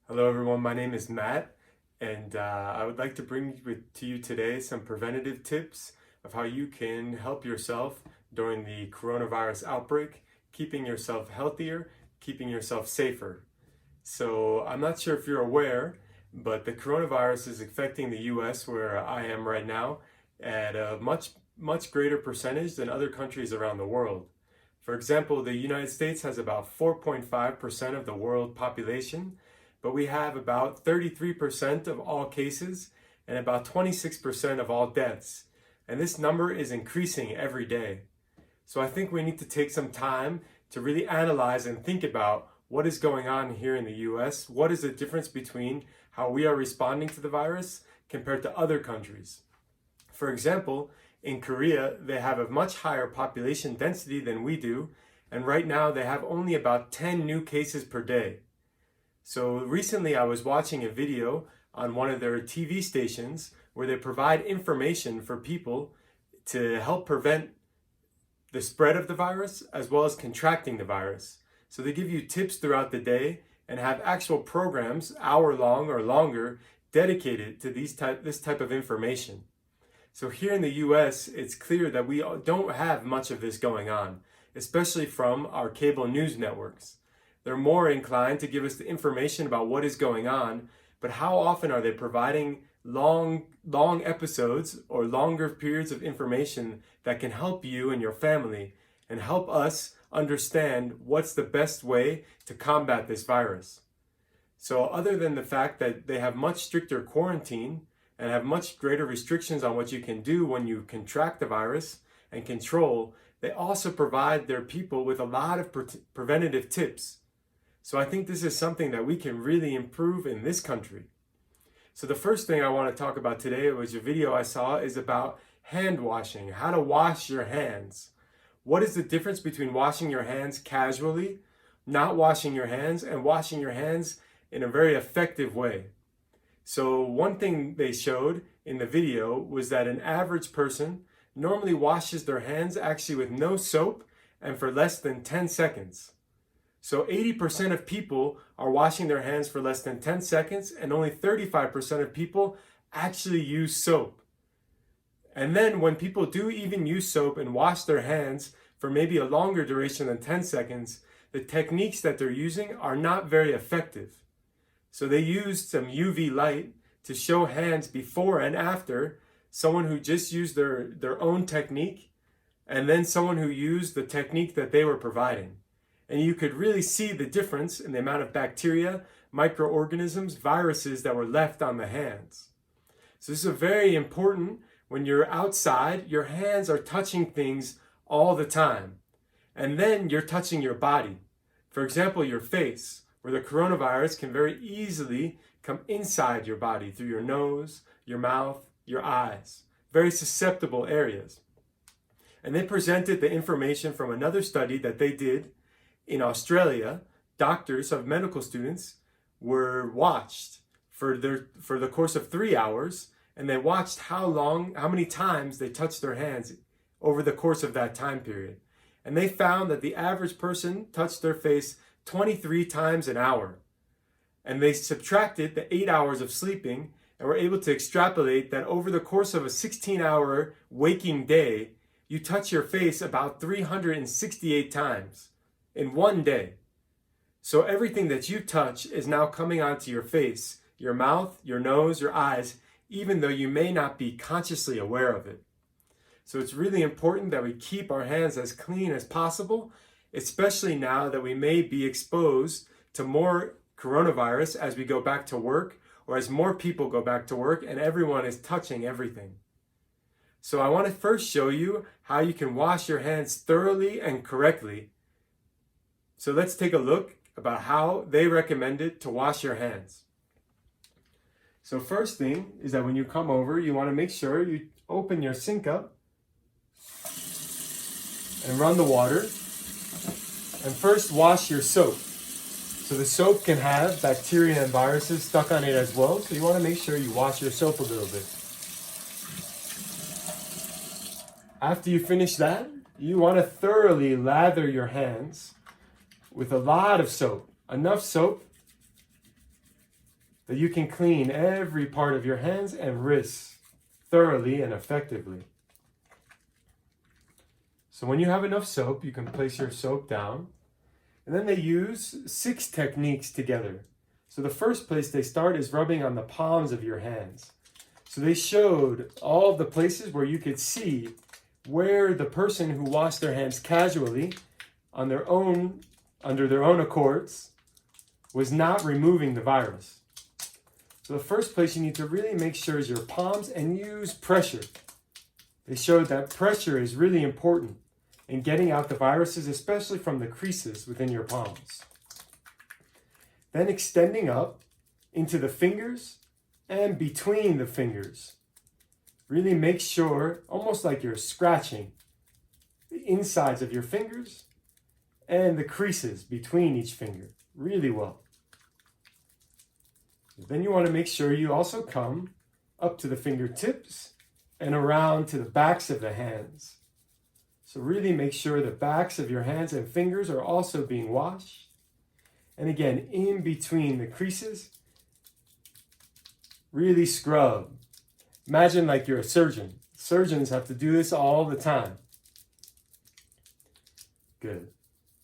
Hello everyone, my name is Matt, and I would like to bring to you today some preventative tips of how you can help yourself during the coronavirus outbreak, keeping yourself healthier, keeping yourself safer. So I'm not sure if you're aware, but the coronavirus is affecting the US where I am right now at a much greater percentage than other countries around the world. For example, the United States has about 4.5% of the world population, but we have about 33% of all cases and about 26% of all deaths. And this number is increasing every day. So I think we need to take some time to really analyze and think about what is going on here in the US. What is the difference between how we are responding to the virus compared to other countries? For example, in Korea, they have a much higher population density than we do, and right now they have only about 10 new cases per day. So recently I was watching a video on one of their TV stations where they provide information for people to help prevent the spread of the virus as well as contracting the virus. So they give you tips throughout the day and have actual programs, hour-long or longer, dedicated to this type of information. So here in the US, it's clear that we don't have much of this going on, especially from our cable news networks. They're more inclined to give us the information about what is going on, but how often are they providing long episodes or longer periods of information that can help you and your family and help us understand what's the best way to combat this virus? So other than the fact that they have much stricter quarantine and have much greater restrictions on what you can do when you contract the virus and control, they also provide their people with a lot of preventative tips. So I think this is something that we can really improve in this country. So the first thing I want to talk about today was a video I saw is about hand washing, how to wash your hands. What is the difference between washing your hands casually, not washing your hands, and washing your hands in a very effective way? So one thing they showed in the video was that an average person normally washes their hands actually with no soap and for less than 10 seconds. So 80% of people are washing their hands for less than 10 seconds and only 35% of people actually use soap. And then when people do even use soap and wash their hands for maybe a longer duration than 10 seconds, the techniques that they're using are not very effective. So they used some UV light to show hands before and after, someone who just used their own technique, and then someone who used the technique that they were providing. And you could really see the difference in the amount of bacteria, microorganisms, viruses that were left on the hands. So this is very important. When you're outside, your hands are touching things all the time. And then you're touching your body. For example, your face, where the coronavirus can very easily come inside your body through your nose, your mouth, your eyes. Very susceptible areas. And they presented the information from another study that they did in Australia. Doctors of medical students were watched for the course of 3 hours, and they watched how many times they touched their hands over the course of that time period. And they found that the average person touched their face 23 times an hour. And they subtracted the 8 hours of sleeping and were able to extrapolate that over the course of a 16-hour waking day, you touch your face about 368 times in one day. So everything that you touch is now coming onto your face, your mouth, your nose, your eyes, even though you may not be consciously aware of it. So it's really important that we keep our hands as clean as possible, especially now that we may be exposed to more coronavirus as we go back to work, or as more people go back to work and everyone is touching everything. So I want to first show you how you can wash your hands thoroughly and correctly. So let's take a look about how they recommended to wash your hands. So first thing is that when you come over, you want to make sure you open your sink up and run the water. And first wash your soap. So the soap can have bacteria and viruses stuck on it as well. So you want to make sure you wash your soap a little bit. After you finish that, you want to thoroughly lather your hands with a lot of soap. Enough soap that you can clean every part of your hands and wrists thoroughly and effectively. So when you have enough soap, you can place your soap down. And then they use 6 techniques together. So the first place they start is rubbing on the palms of your hands. So they showed all of the places where you could see where the person who washed their hands casually on their own, under their own accords, was not removing the virus. So the first place you need to really make sure is your palms and use pressure. They showed that pressure is really important in getting out the viruses, especially from the creases within your palms. Then extending up into the fingers and between the fingers. Really make sure, almost like you're scratching, the insides of your fingers and the creases between each finger really well. Then you want to make sure you also come up to the fingertips and around to the backs of the hands. So really make sure the backs of your hands and fingers are also being washed. And again, in between the creases, really scrub. Imagine like you're a surgeon. Surgeons have to do this all the time. Good.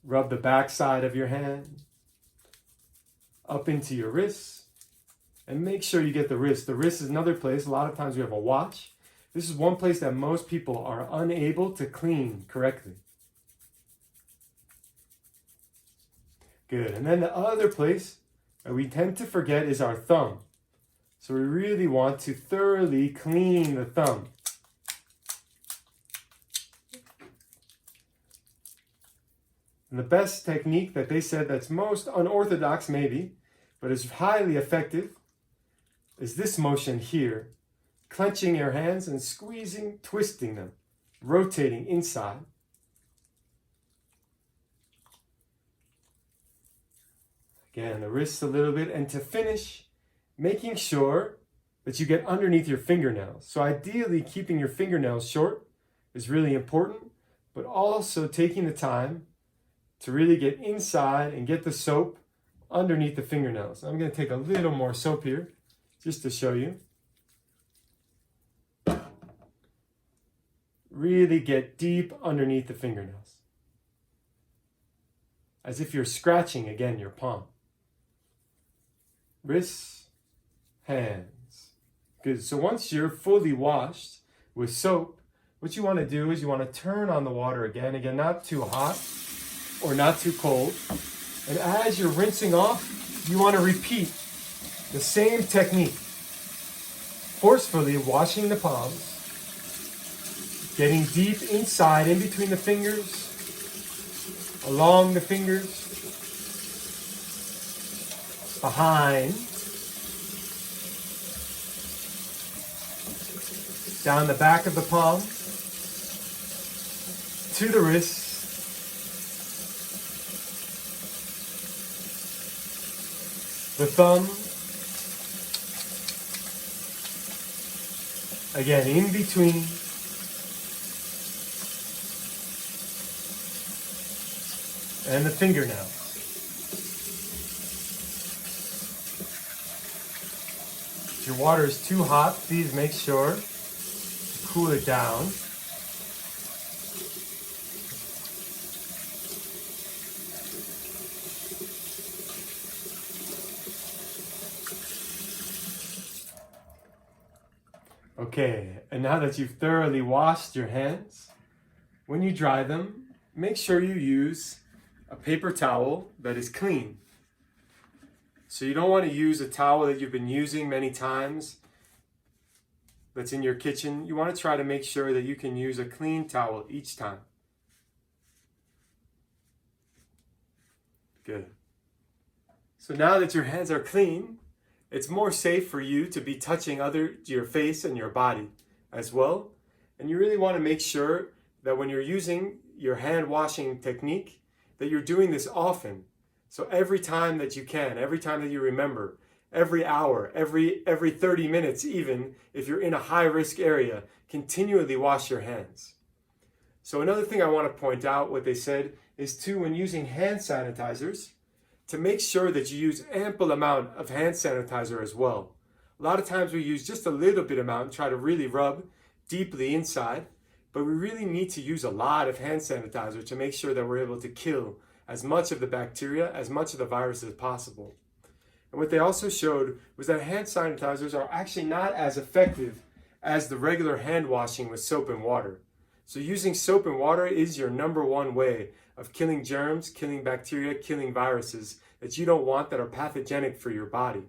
Rub the back side of your hand up into your wrists. And make sure you get the wrist. The wrist is another place. A lot of times we have a watch. This is one place that most people are unable to clean correctly. Good. And then the other place that we tend to forget is our thumb. So we really want to thoroughly clean the thumb. And the best technique that they said that's most unorthodox maybe, but is highly effective, is this motion here. Clenching your hands and squeezing, twisting them, rotating inside. Again, the wrists a little bit. And to finish, making sure that you get underneath your fingernails. So ideally, keeping your fingernails short is really important, but also taking the time to really get inside and get the soap underneath the fingernails. I'm going to take a little more soap here just to show you. Really get deep underneath the fingernails. As if you're scratching, again, your palm. Wrists, hands. Good. So once you're fully washed with soap, what you want to do is you want to turn on the water again. Again, not too hot or not too cold. And as you're rinsing off, you want to repeat the same technique. Forcefully washing the palms. Getting deep inside, in between the fingers, along the fingers, behind, down the back of the palm, to the wrists, the thumb, again in between, and the fingernails. If your water is too hot, please make sure to cool it down. Okay, and now that you've thoroughly washed your hands, when you dry them, make sure you use a paper towel that is clean. So you don't want to use a towel that you've been using many times that's in your kitchen. You want to try to make sure that you can use a clean towel each time. Good. So now that your hands are clean, it's more safe for you to be touching your face and your body as well. And you really want to make sure that when you're using your hand washing technique, that you're doing this often. So every time that you can, every time that you remember, every hour, every 30 minutes even, if you're in a high risk area, continually wash your hands. So another thing I want to point out, what they said, is too, when using hand sanitizers, to make sure that you use ample amount of hand sanitizer as well. A lot of times we use just a little bit amount and try to really rub deeply inside, but we really need to use a lot of hand sanitizer to make sure that we're able to kill as much of the bacteria, as much of the virus as possible. And what they also showed was that hand sanitizers are actually not as effective as the regular hand washing with soap and water. So using soap and water is your number one way of killing germs, killing bacteria, killing viruses that you don't want that are pathogenic for your body.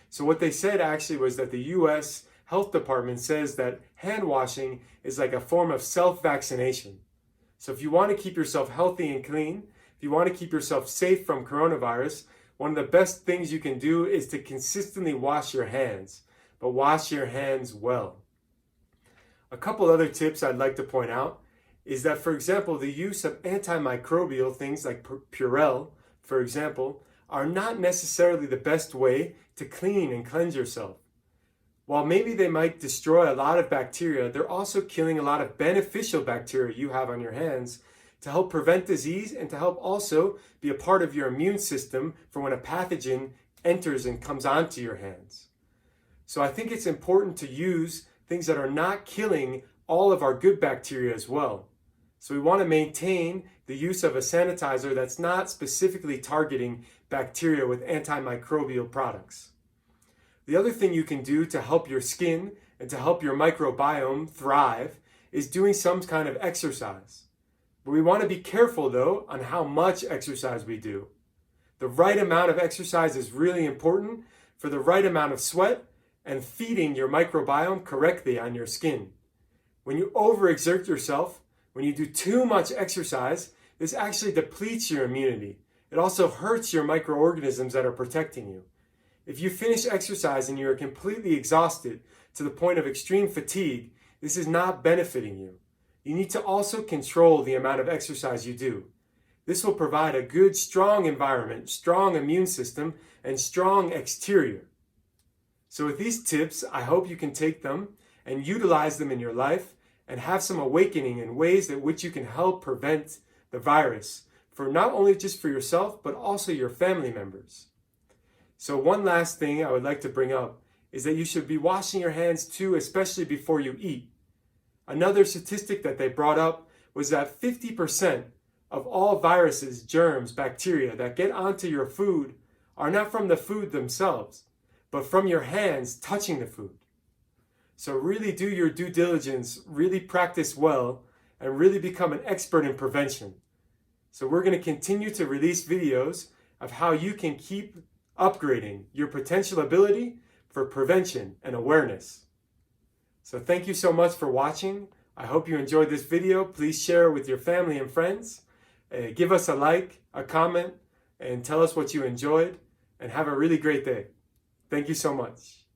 So what they said actually was that the US Health Department says that hand washing is like a form of self-vaccination. So if you want to keep yourself healthy and clean, if you want to keep yourself safe from coronavirus, one of the best things you can do is to consistently wash your hands, but wash your hands well. A couple other tips I'd like to point out is that, for example, the use of antimicrobial things like Purell, for example, are not necessarily the best way to clean and cleanse yourself. While maybe they might destroy a lot of bacteria, they're also killing a lot of beneficial bacteria you have on your hands to help prevent disease and to help also be a part of your immune system for when a pathogen enters and comes onto your hands. So I think it's important to use things that are not killing all of our good bacteria as well. So we want to maintain the use of a sanitizer that's not specifically targeting bacteria with antimicrobial products. The other thing you can do to help your skin and to help your microbiome thrive is doing some kind of exercise. But we want to be careful though on how much exercise we do. The right amount of exercise is really important for the right amount of sweat and feeding your microbiome correctly on your skin. When you overexert yourself, when you do too much exercise, this actually depletes your immunity. It also hurts your microorganisms that are protecting you. If you finish exercise and you are completely exhausted to the point of extreme fatigue, this is not benefiting you. You need to also control the amount of exercise you do. This will provide a good, strong environment, strong immune system, and strong exterior. So with these tips, I hope you can take them and utilize them in your life and have some awakening in ways in which you can help prevent the virus for not only just for yourself, but also your family members. So one last thing I would like to bring up is that you should be washing your hands too, especially before you eat. Another statistic that they brought up was that 50% of all viruses, germs, bacteria that get onto your food are not from the food themselves, but from your hands touching the food. So really do your due diligence, really practice well, and really become an expert in prevention. So we're going to continue to release videos of how you can keep upgrading your potential ability for prevention and awareness. So thank you so much for watching. I hope you enjoyed this video. Please share it with your family and friends. Give us a like, a comment, and tell us what you enjoyed. And have a really great day. Thank you so much.